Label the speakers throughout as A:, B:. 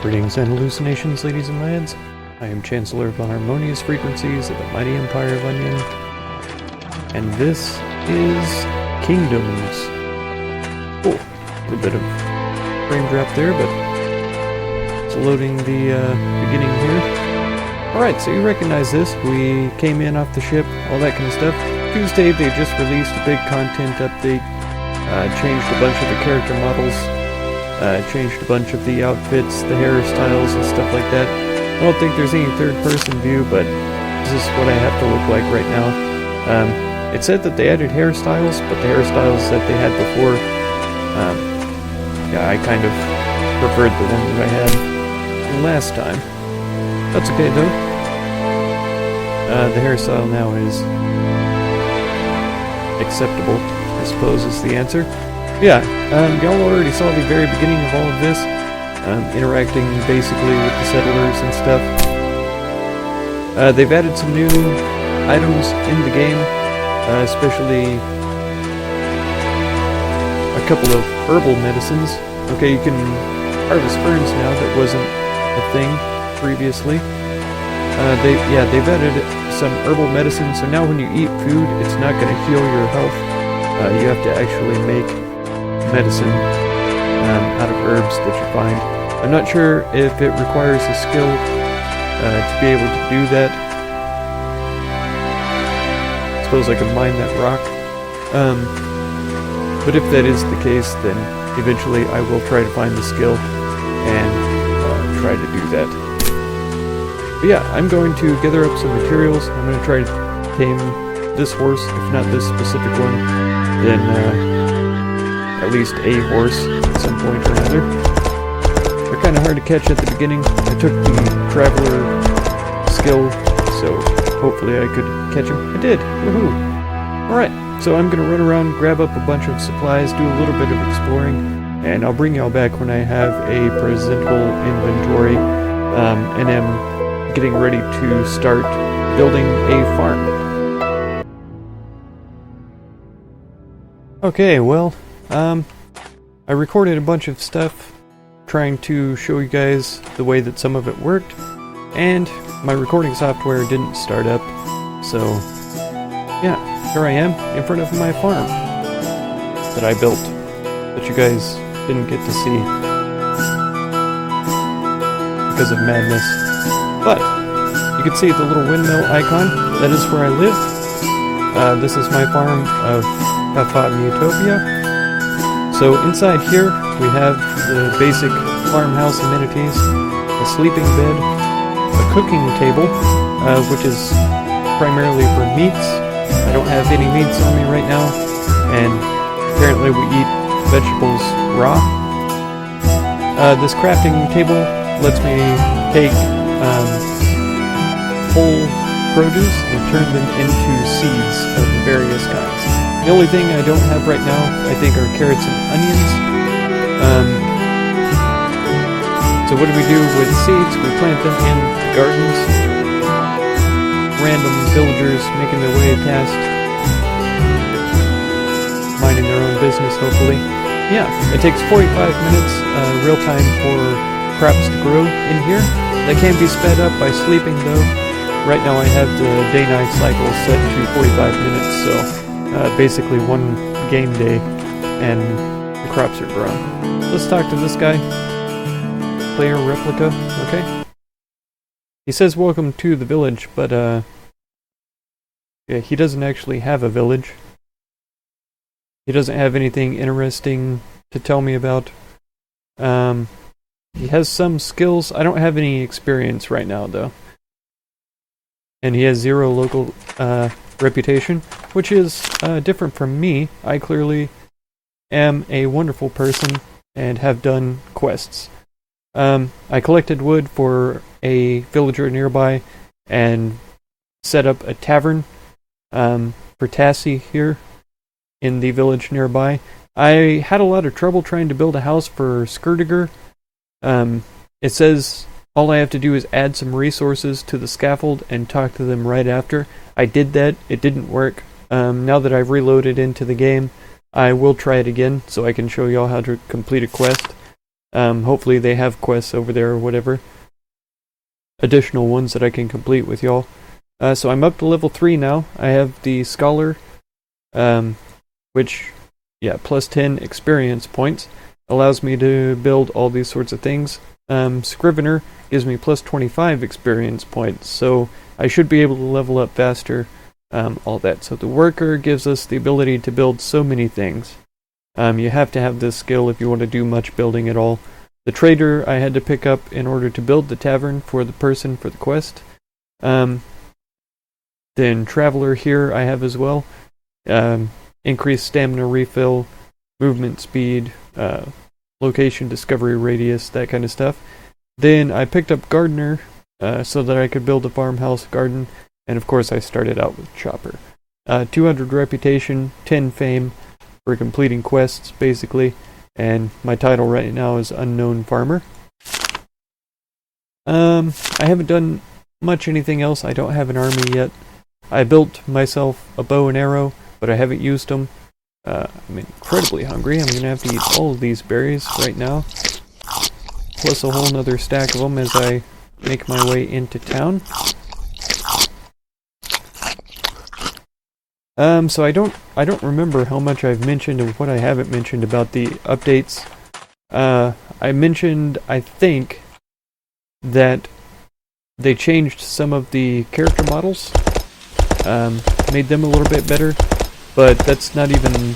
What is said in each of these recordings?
A: Greetings and hallucinations, ladies and lads. I am Chancellor of Unharmonious Frequencies of the Mighty Empire of Onion, and this is Kingdoms. Oh, a little bit of frame drop there, but it's loading the beginning here. Alright, so you recognize this. We came in off the ship, all that kind of stuff. Tuesday, they just released a big content update, changed a bunch of the character models, changed a bunch of the outfits, the hairstyles, and stuff like that. I don't think there's any third-person view, but this is what I have to look like right now. It said that they added hairstyles, but the hairstyles that they had before, yeah, I kind of preferred the one that I had last time. That's okay, though. The hairstyle now is acceptable, I suppose, is the answer. Yeah, y'all already saw the very beginning of all of this, interacting basically with the settlers and stuff. They've added some new items in the game, especially a couple of herbal medicines. Okay, you can harvest ferns now, that wasn't a thing previously. They've added some herbal medicine, so now when you eat food, it's not going to heal your health. You have to actually make medicine out of herbs that you find. I'm not sure if it requires a skill to be able to do that. I suppose I can mine that rock. But if that is the case, then eventually I will try to find the skill and try to do that. But yeah, I'm going to gather up some materials. I'm going to try to tame this horse, if not this specific one, then at least a horse at some point or another. They're kind of hard to catch at the beginning. I took the Traveler skill, so hopefully I could catch him. I did! Woohoo! Alright, so I'm going to run around, grab up a bunch of supplies, do a little bit of exploring, and I'll bring y'all back when I have a presentable inventory, and am getting ready to start building a farm. Okay, well, I recorded a bunch of stuff trying to show you guys the way that some of it worked, and my recording software didn't start up, so yeah, here I am in front of my farm that I built, that you guys didn't get to see because of madness. But you can see the little windmill icon. That is where I live. This is my farm of Utopia. So inside here we have the basic farmhouse amenities, a sleeping bed, a cooking table, which is primarily for meats. I don't have any meats on me right now, and apparently we eat vegetables raw. This crafting table lets me take whole produce and turn them into seeds of various kinds. The only thing I don't have right now, I think, are carrots and onions. So what do we do with seeds? We plant them in gardens. Random villagers making their way past, minding their own business, hopefully. Yeah, it takes 45 minutes real time for crops to grow in here. That can be sped up by sleeping, though. Right now I have the day-night cycle set to 45 minutes, so basically one game day, and the crops are grown. Let's talk to this guy. Player replica, okay? He says welcome to the village, but yeah, he doesn't actually have a village. He doesn't have anything interesting to tell me about. He has some skills. I don't have any experience right now, though. And he has 0 local reputation, which is different from me. I clearly am a wonderful person and have done quests. I collected wood for a villager nearby and set up a tavern for Tassie here in the village nearby. I had a lot of trouble trying to build a house for Skurdiger. It says all I have to do is add some resources to the scaffold and talk to them right after. I did that. It didn't work. Now that I've reloaded into the game, I will try it again so I can show y'all how to complete a quest. Hopefully they have quests over there or whatever. Additional ones that I can complete with y'all. So I'm up to level 3 now. I have the Scholar, which, yeah, plus 10 experience points. Allows me to build all these sorts of things. Scrivener gives me plus 25 experience points, so I should be able to level up faster, all that. So the Worker gives us the ability to build so many things. You have to have this skill if you want to do much building at all. The Trader I had to pick up in order to build the tavern for the person for the quest. Then Traveler here I have as well. Increased stamina refill, movement speed, location discovery radius, that kind of stuff. Then I picked up Gardener so that I could build a farmhouse garden, and of course I started out with Chopper. 200 reputation, 10 fame for completing quests basically, and my title right now is Unknown Farmer. I haven't done much anything else. I don't have an army yet. I built myself a bow and arrow, but I haven't used them. I'm incredibly hungry. I'm going to have to eat all of these berries right now, plus a whole nother stack of them as I make my way into town. So I don't remember how much I've mentioned and what I haven't mentioned about the updates. I mentioned, I think, that they changed some of the character models, made them a little bit better, but that's not even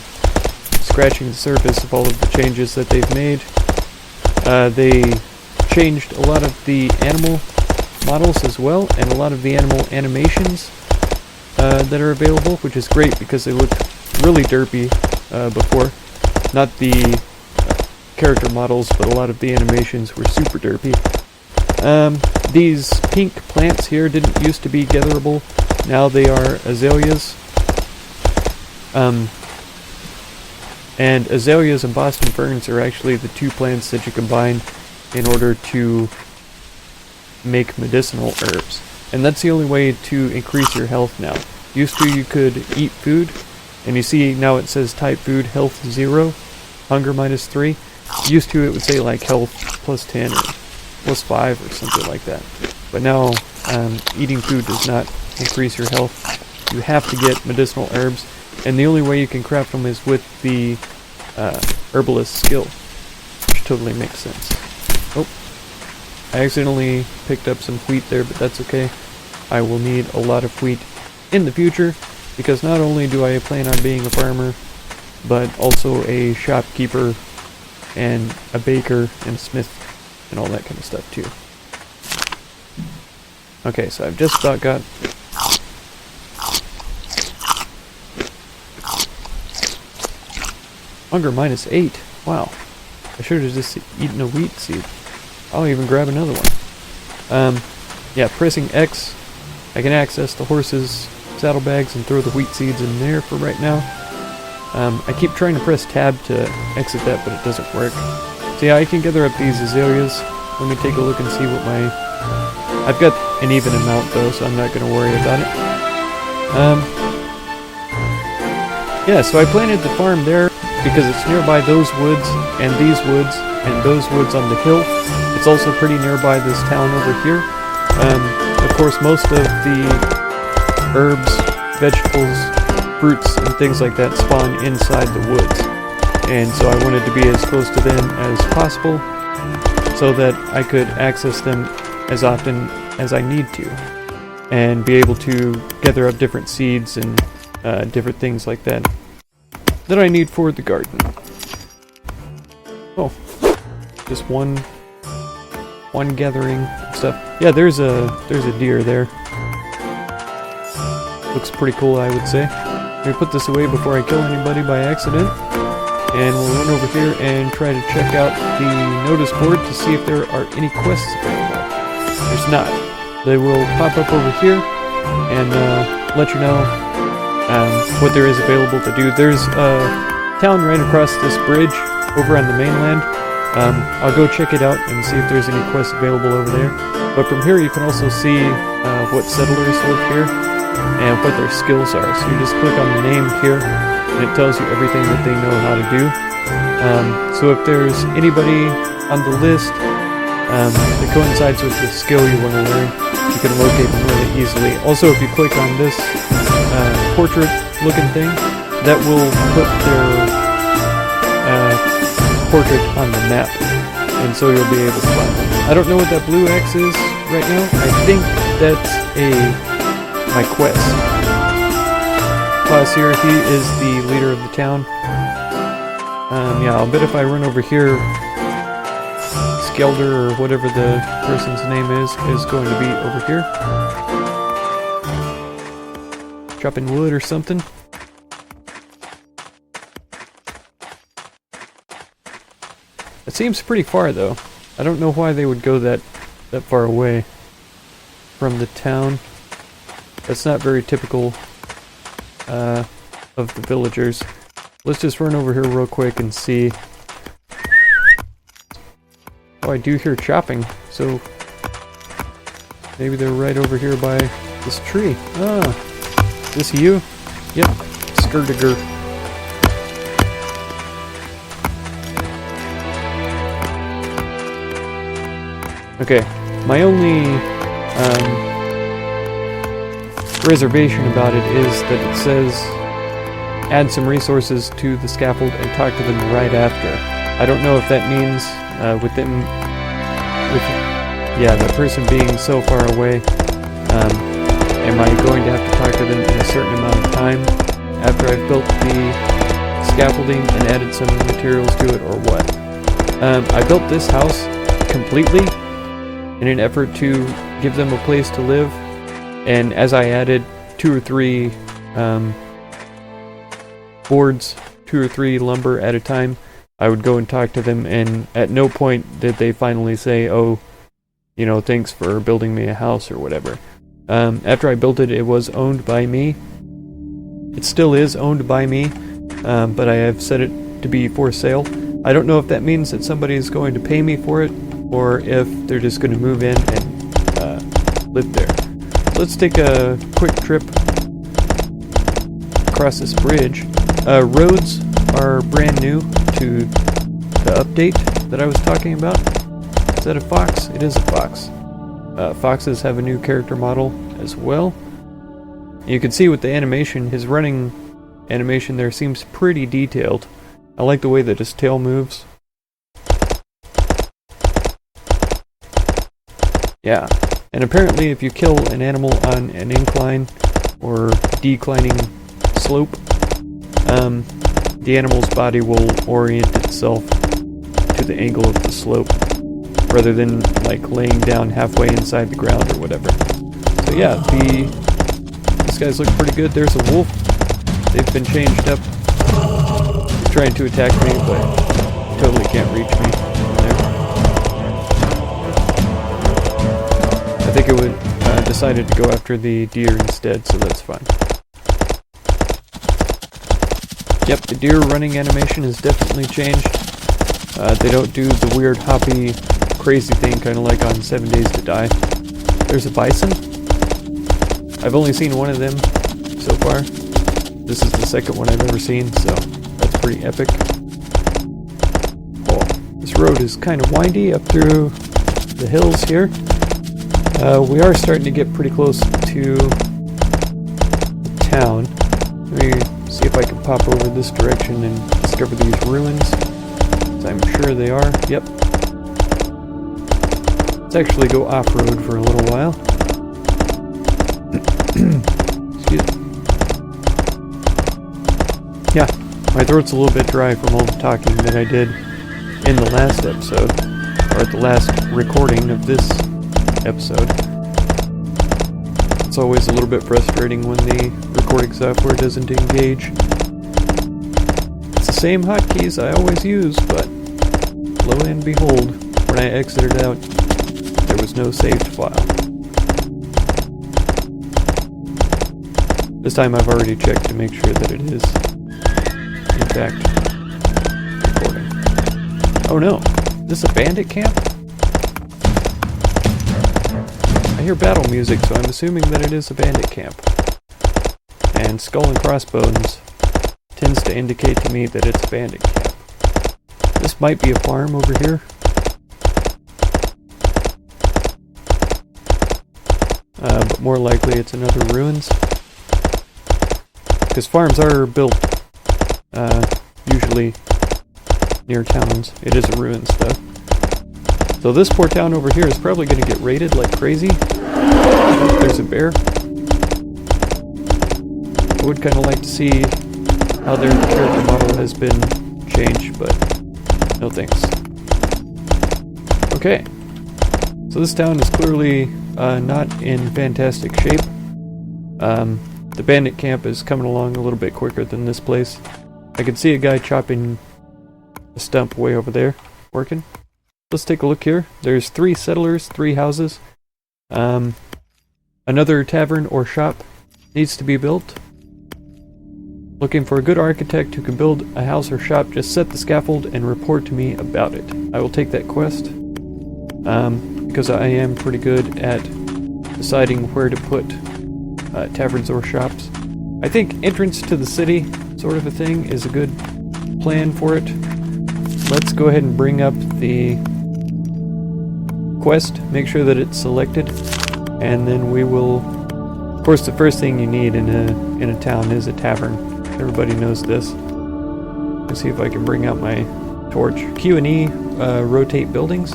A: scratching the surface of all of the changes that they've made. They changed a lot of the animal models as well, and a lot of the animal animations that are available, which is great because they looked really derpy before. Not the character models, but a lot of the animations were super derpy. These pink plants here didn't used to be gatherable. Now they are azaleas. And azaleas and Boston ferns are actually the two plants that you combine in order to make medicinal herbs. And that's the only way to increase your health now. Used to you could eat food, and you see now it says type food, health 0, hunger -3. Used to it would say like health plus 10 or plus 5 or something like that. But now eating food does not increase your health. You have to get medicinal herbs, and the only way you can craft them is with the herbalist skill, which totally makes sense. Oh, I accidentally picked up some wheat there, but that's okay. I will need a lot of wheat in the future, because not only do I plan on being a farmer, but also a shopkeeper and a baker and a smith and all that kind of stuff too. Okay, so I've just about got hunger -8. Wow, I should have just eaten a wheat seed. I'll even grab another one. Yeah, pressing X, I can access the horse's saddlebags and throw the wheat seeds in there for right now. I keep trying to press tab to exit that, but it doesn't work. So yeah, I can gather up these azaleas. Let me take a look and see what my... I've got an even amount though, so I'm not going to worry about it. Yeah, so I planted the farm there because it's nearby those woods and these woods and those woods on the hill. It's also pretty nearby this town over here. Of course, most of the herbs, vegetables, fruits, and things like that spawn inside the woods. And so I wanted to be as close to them as possible so that I could access them as often as I need to and be able to gather up different seeds and different things like that that I need for the garden. Oh, just one gathering stuff. Yeah, there's a deer there. Looks pretty cool, I would say. Let me put this away before I kill anybody by accident. And we'll run over here and try to check out the notice board to see if there are any quests available. There's not. They will pop up over here and let you know what there is available to do. There's a town right across this bridge over on the mainland. I'll go check it out and see if there's any quests available over there. But from here you can also see what settlers live here and what their skills are. So you just click on the name here and it tells you everything that they know how to do. So if there's anybody on the list that coincides with the skill you want to learn, you can locate them really easily. Also, if you click on this portrait looking thing, that will put their portrait on the map, and so you'll be able to find them. I don't know what that blue X is right now. I think that's my quest. Claus here, he is the leader of the town. Yeah, I'll bet if I run over here, Skelder, or whatever the person's name is going to be over here. Chopping wood or something. It seems pretty far though. I don't know why they would go that far away from the town. That's not very typical of the villagers. Let's just run over here real quick and see. Oh, I do hear chopping, so maybe they're right over here by this tree. Ah, is this you? Yep, Skirdiger. Okay, my only reservation about it is that it says add some resources to the scaffold and talk to them right after. I don't know if that means with the person being so far away, am I going to have to talk to them in a certain amount of time after I've built the scaffolding and added some materials to it, or what? I built this house completely in an effort to give them a place to live, and as I added 2 or 3 boards, 2 or 3 lumber at a time, I would go and talk to them, and at no point did they finally say, oh, you know, thanks for building me a house or whatever. After I built it, it was owned by me. It still is owned by me, but I have set it to be for sale. I don't know if that means that somebody is going to pay me for it, or if they're just going to move in and live there. Let's take a quick trip across this bridge. Roads are brand new to the update that I was talking about. Is that a fox? It is a fox. Foxes have a new character model as well. You can see with the animation, his running animation there seems pretty detailed. I like the way that his tail moves. Yeah, and apparently if you kill an animal on an incline or declining slope, the animal's body will orient itself to the angle of the slope, rather than like laying down halfway inside the ground or whatever. So yeah, these guys look pretty good. There's a wolf. They've been changed up, trying to attack me, but totally can't reach me. I think it would decided to go after the deer instead, so that's fine. Yep, the deer running animation has definitely changed. They don't do the weird hoppy crazy thing kind of like on 7 Days to Die. There's a bison. I've only seen one of them so far. This is the second one I've ever seen, so that's pretty epic. Oh, this road is kind of windy up through the hills here. We are starting to get pretty close to the town. Let me see if I can pop over this direction and discover these ruins. I'm sure they are. Yep. Let's actually go off-road for a little while. Excuse me. Yeah, my throat's a little bit dry from all the talking that I did in the last episode, or at the last recording of this episode. It's always a little bit frustrating when the recording software doesn't engage. It's the same hotkeys I always use, but lo and behold, when I exited out, there was no saved file. This time I've already checked to make sure that it is, in fact, recording. Oh no, is this a bandit camp? I hear battle music, so I'm assuming that it is a bandit camp. And skull and crossbones tends to indicate to me that it's a bandit camp. This might be a farm over here. But more likely it's another ruins. Because farms are built usually near towns. It is a ruins though. So this poor town over here is probably going to get raided like crazy. Oh, there's a bear. I would kind of like to see how their character model has been changed, but no thanks. Okay. So this town is clearly not in fantastic shape. The bandit camp is coming along a little bit quicker than this place. I can see a guy chopping a stump way over there, working. Let's take a look here. There's 3 settlers, 3 houses. Another tavern or shop needs to be built. Looking for a good architect who can build a house or shop. Just set the scaffold and report to me about it. I will take that quest. Because I am pretty good at deciding where to put taverns or shops. I think entrance to the city sort of a thing is a good plan for it. Let's go ahead and bring up the quest, make sure that it's selected, and then we will... Of course, the first thing you need in a town is a tavern. Everybody knows this. Let's see if I can bring out my torch. Q and E rotate buildings,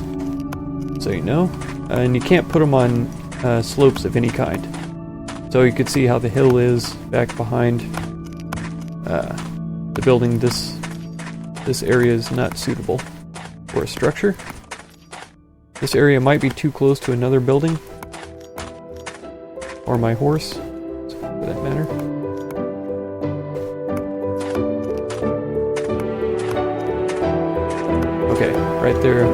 A: so you know. And you can't put them on slopes of any kind. So you can see how the hill is back behind the building. This area is not suitable for a structure. This area might be too close to another building. Or my horse, for that matter. Okay, right there.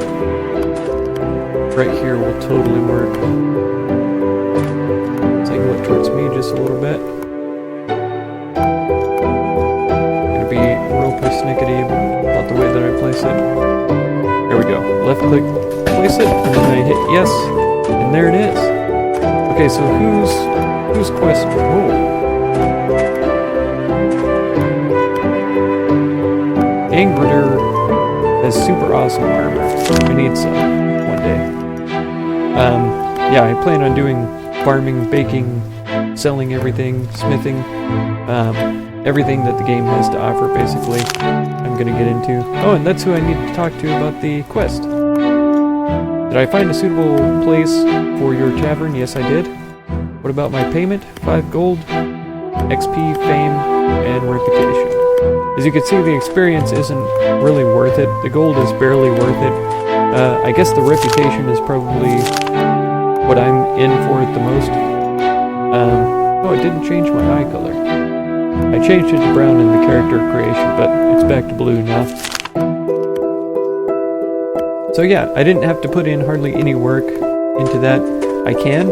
A: Right here will totally work. So I can look towards me just a little bit. Gonna be real persnickety about the way that I place it. There we go. Left click, place it, and then I hit yes, and there it is. Okay, so whose quest? Oh. Angrider has super awesome armor. We need some one day. Yeah, I plan on doing farming, baking, selling everything, smithing, everything that the game has to offer, basically. I'm gonna get into. Oh, and that's who I need to talk to about the quest. Did I find a suitable place for your tavern? Yes, I did. What about my payment? 5 gold, XP, fame, and reputation. As you can see, the experience isn't really worth it. The gold is barely worth it. I guess the reputation is probably what I'm in for it the most. Oh, it didn't change my eye color. I changed it to brown in the character creation, but it's back to blue now. So yeah, I didn't have to put in hardly any work into that. I can,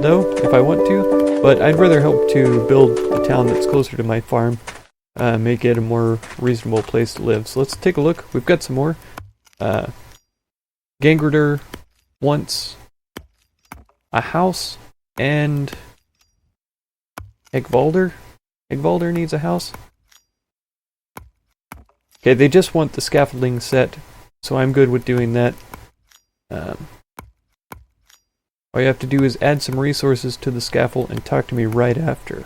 A: though, if I want to, but I'd rather help to build a town that's closer to my farm, make it a more reasonable place to live. So let's take a look. We've got some more. Gangrider wants a house, and Eggvalder needs a house. Okay, they just want the scaffolding set, so I'm good with doing that. All you have to do is add some resources to the scaffold and talk to me right after.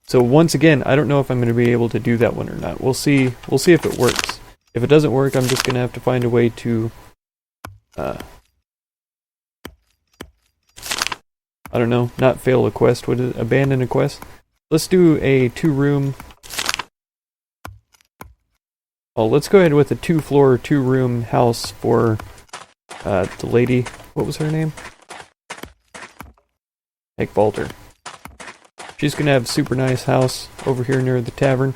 A: So once again, I don't know if I'm going to be able to do that one or not. We'll see if it works. If it doesn't work, I'm just going to have to find a way to I don't know, not fail a quest. Would it abandon a quest? Let's do a 2-room. Oh, let's go ahead with a 2-floor, 2-room house for the lady. What was her name? Eggvalder. She's gonna have a super nice house over here near the tavern.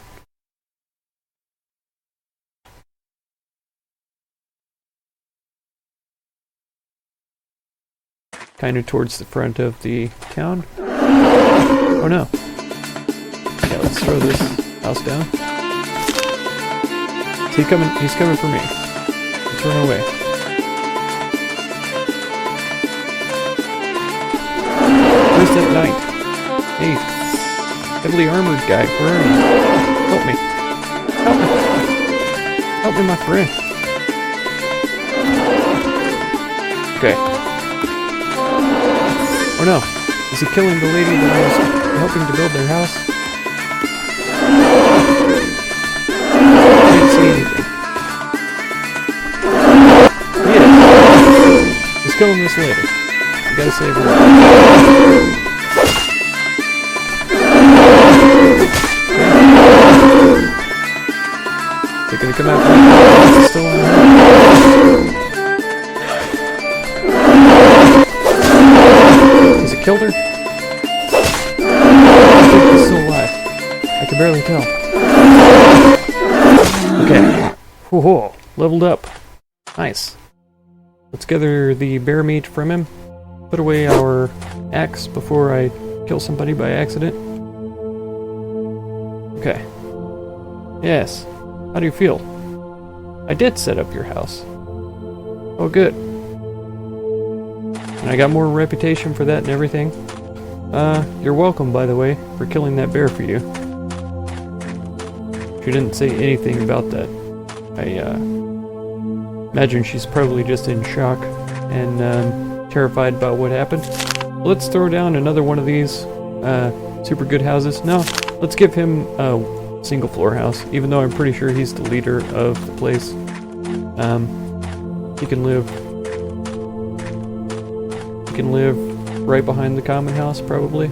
A: Kind of towards the front of the town. Oh no. Yeah, let's throw this house down. He's coming for me. Let's run away. Where's that knight? Hey, heavily armored guy, where are you? Help me. Help me. Help me, my friend. Okay. Oh no. Is he killing the lady that I was helping to build their house? I can't see anything. He is. He's killing this lady. You gotta save her. Is it gonna come out from it's still on her? Has it killed her? I think she's still alive. I can barely tell. Okay. Whoa, leveled up. Nice. Let's gather the bear meat from him. Put away our axe before I kill somebody by accident. Okay. Yes. How do you feel? I did set up your house. Oh, good. And I got more reputation for that and everything. You're welcome, by the way, for killing that bear for you. She didn't say anything about that. I, imagine she's probably just in shock and, terrified about what happened. Let's throw down another one of these, super good houses. No, let's give him a single floor house, even though I'm pretty sure he's the leader of the place. He can live right behind the common house, probably.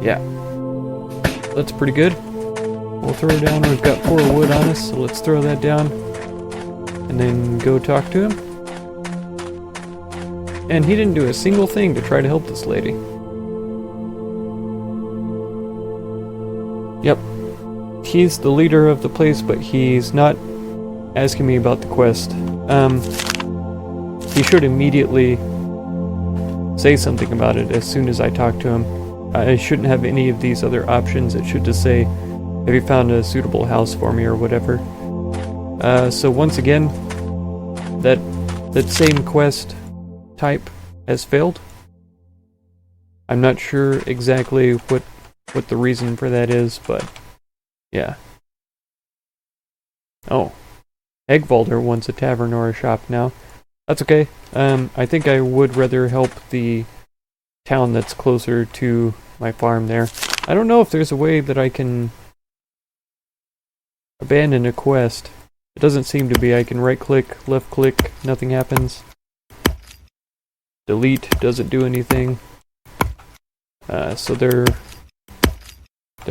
A: Yeah. That's pretty good. We'll throw down, we've got 4 wood on us, so let's throw that down. And then go talk to him. And he didn't do a single thing to try to help this lady. Yep. He's the leader of the place, but he's not asking me about the quest. He should immediately say something about it as soon as I talk to him. I shouldn't have any of these other options. It should just say, have you found a suitable house for me or whatever. So once again, that same quest type has failed. I'm not sure exactly what the reason for that is, but yeah. Oh. Eggvalder wants a tavern or a shop now. That's okay. I think I would rather help the town that's closer to my farm there. I don't know if there's a way that I can abandon a quest. It doesn't seem to be. I can right click, left click, nothing happens. Delete doesn't do anything. So there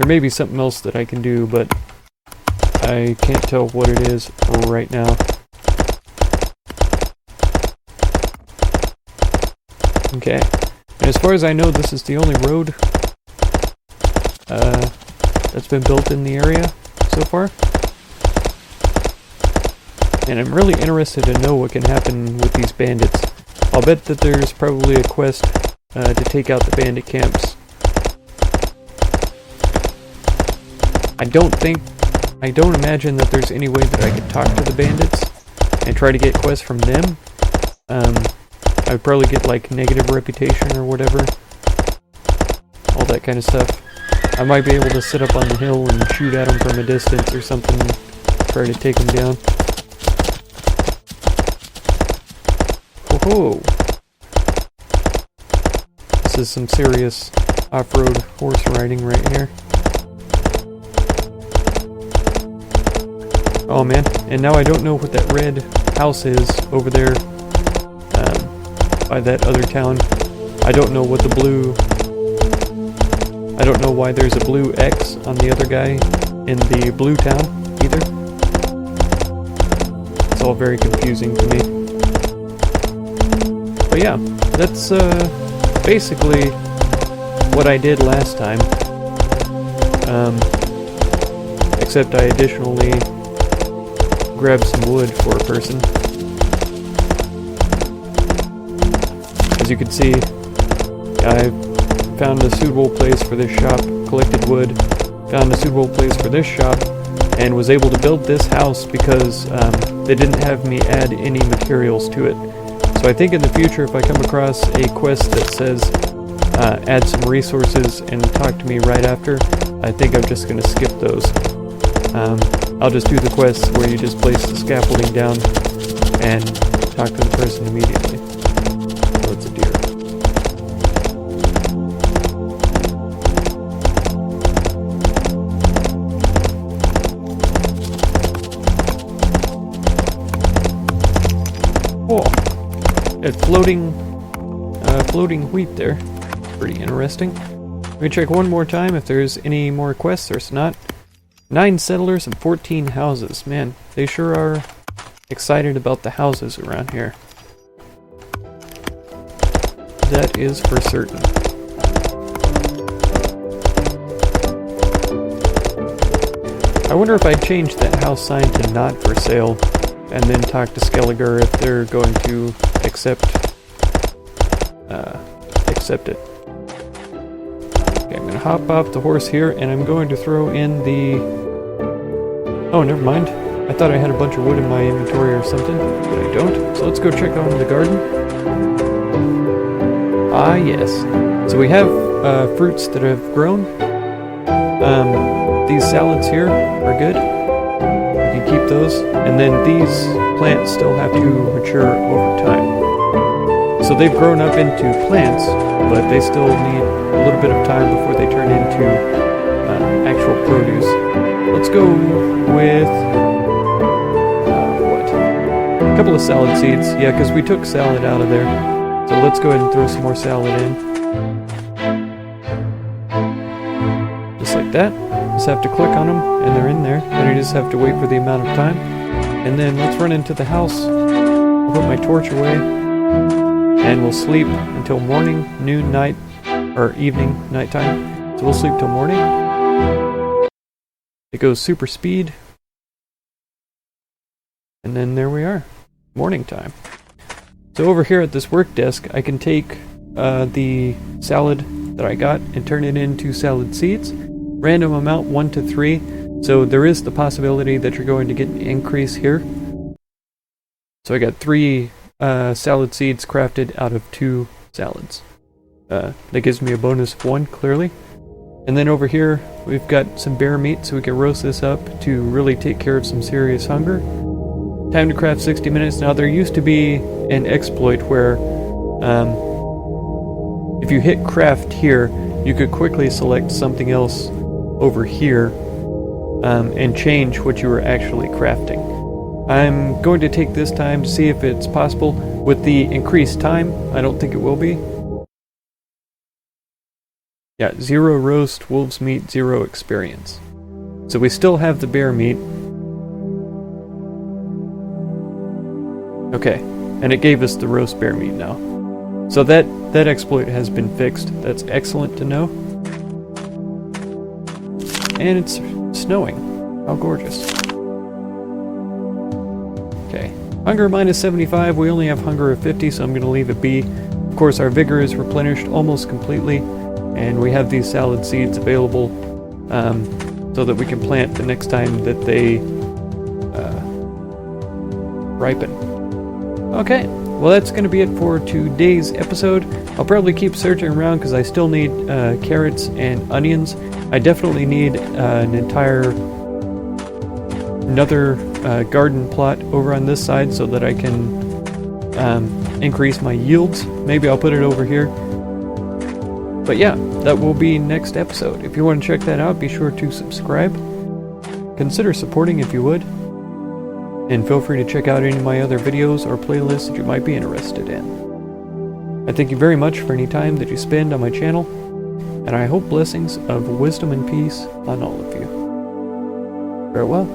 A: may be something else that I can do, but I can't tell what it is right now. Okay. And as far as I know, this is the only road that's been built in the area so far. And I'm really interested to know what can happen with these bandits. I'll bet that there's probably a quest to take out the bandit camps. I don't imagine that there's any way that I could talk to the bandits and try to get quests from them. I would probably get like negative reputation or whatever. All that kind of stuff. I might be able to sit up on the hill and shoot at them from a distance or something. Try to take them down. Oh, this is some serious off-road horse riding right here. Oh man, and now I don't know what that red house is over there by that other town. I don't know what the blue... I don't know why there's a blue X on the other guy in the blue town either. It's all very confusing to me. But yeah, that's basically what I did last time. Except I additionally grabbed some wood for a person. As you can see, I found a suitable place for this shop, collected wood, found a suitable place for this shop, and was able to build this house because they didn't have me add any materials to it. So I think in the future, if I come across a quest that says add some resources and talk to me right after, I think I'm just going to skip those. I'll just do the quests where you just place the scaffolding down and talk to the person immediately. Oh, it's a deer. Oh, it's floating wheat there. Pretty interesting. Let me check one more time if there's any more quests. There's not. 9 settlers and 14 houses. Man, they sure are excited about the houses around here. That is for certain. I wonder if I'd change that house sign to not for sale and then talk to Skelliger if they're going to accept it. Okay, I'm gonna hop off the horse here and I'm going to throw in the... Oh, never mind. I thought I had a bunch of wood in my inventory or something, but I don't. So let's go check on the garden. Ah, yes. So we have fruits that have grown. These salads here are good. We can keep those. And then these plants still have to mature over time. So they've grown up into plants, but they still need a little bit of time before they turn into actual produce. Let's go with a couple of salad seeds. Yeah, because we took salad out of there. So let's go ahead and throw some more salad in. Just like that. Just have to click on them and they're in there. Then I just have to wait for the amount of time. And then let's run into the house. I'll put my torch away. And we'll sleep until morning, noon, night, or evening, nighttime. So we'll sleep till morning. It goes super speed. And then there we are. Morning time. So over here at this work desk, I can take the salad that I got and turn it into salad seeds. Random amount 1 to 3. So there is the possibility that you're going to get an increase here. So I got 3 salad seeds crafted out of 2 salads. That gives me a bonus of 1, clearly. And then over here, we've got some bear meat, so we can roast this up to really take care of some serious hunger. Time to craft 60 minutes. Now, there used to be an exploit where if you hit craft here, you could quickly select something else over here and change what you were actually crafting. I'm going to take this time to see if it's possible. With the increased time, I don't think it will be. Yeah, 0 roast, wolf's meat, 0 experience. So we still have the bear meat. Okay, and it gave us the roast bear meat now. So that exploit has been fixed. That's excellent to know. And it's snowing. How gorgeous. Okay, hunger minus 75. We only have hunger of 50, so I'm going to leave it be. Of course, our vigor is replenished almost completely, and we have these salad seeds available so that we can plant the next time that they ripen. Okay, well that's going to be it for today's episode. I'll probably keep searching around because I still need carrots and onions. I definitely need another garden plot over on this side so that I can increase my yields. Maybe I'll put it over here. But yeah, that will be next episode. If you want to check that out, be sure to subscribe. Consider supporting if you would. And feel free to check out any of my other videos or playlists that you might be interested in. I thank you very much for any time that you spend on my channel, and I hope blessings of wisdom and peace on all of you. Farewell.